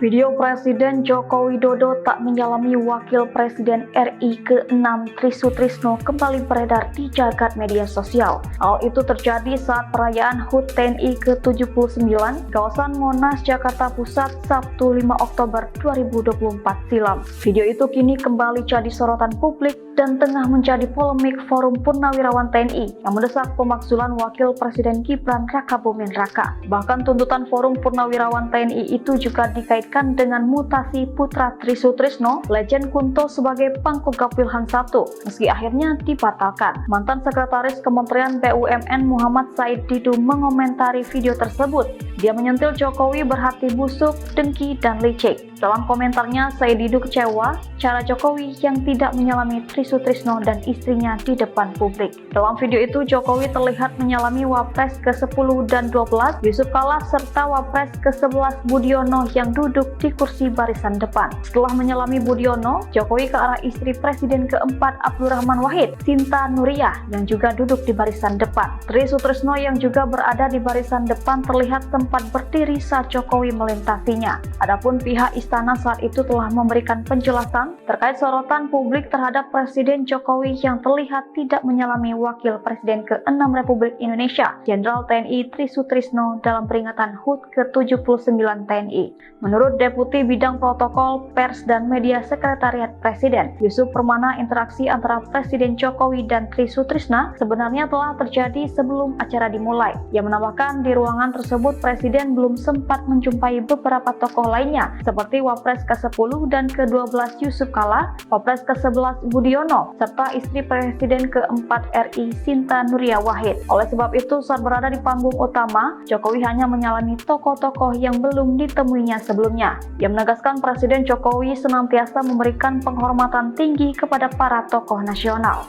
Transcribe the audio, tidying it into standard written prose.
Video Presiden Joko Widodo tak menyalami Wakil Presiden RI ke-6 Tri Sutrisno kembali beredar di jagat media sosial. Hal itu terjadi saat perayaan HUT TNI ke-79 kawasan Monas, Jakarta Pusat, Sabtu 5 Oktober 2024 silam. Video itu kini kembali jadi sorotan publik dan tengah menjadi polemik Forum Purnawirawan TNI yang mendesak pemakzulan Wakil Presiden Gibran Rakabuming Raka. Bahkan tuntutan Forum Purnawirawan TNI itu juga dikaitkan dengan mutasi putra Tri Sutrisno, Legend Kunto sebagai Pangkogap Wilhan I, meski akhirnya dibatalkan. Mantan Sekretaris Kementerian BUMN Muhammad Said Didu mengomentari video tersebut. Dia menyentil Jokowi berhati busuk, dengki, dan licik. Dalam komentarnya, Said Didu kecewa cara Jokowi yang tidak menyalami Tri Sutrisno dan istrinya di depan publik. Dalam video itu, Jokowi terlihat menyalami Wapres ke-10 dan 12, Yusuf Kala, serta Wapres ke-11 Budiono yang duduk di kursi barisan depan. Setelah menyalami Budiono, Jokowi ke arah istri Presiden keempat Abdurrahman Wahid, Sinta Nuriyah, yang juga duduk di barisan depan. Tri Sutrisno yang juga berada di barisan depan terlihat sempat berdiri saat Jokowi melintasinya. Adapun pihak istana saat itu telah memberikan penjelasan terkait sorotan publik terhadap Presiden Jokowi yang terlihat tidak menyalami Wakil Presiden ke-6 Republik Indonesia, Jenderal TNI Tri Sutrisno dalam peringatan HUT ke-79 TNI. Menurut Deputi Bidang Protokol Pers dan Media Sekretariat Presiden, Yusuf Permana, interaksi antara Presiden Jokowi dan Tri Sutrisno sebenarnya telah terjadi sebelum acara dimulai. Ia menambahkan di ruangan tersebut Presiden belum sempat menjumpai beberapa tokoh lainnya seperti Wapres ke-10 dan ke-12 Yusuf Kala, Wapres ke-11 Budiono, serta istri Presiden keempat RI Sinta Nuriyah Wahid. Oleh sebab itu, saat berada di panggung utama, Jokowi hanya menyalami tokoh-tokoh yang belum ditemuinya sebelumnya. Ia menegaskan Presiden Jokowi senantiasa memberikan penghormatan tinggi kepada para tokoh nasional.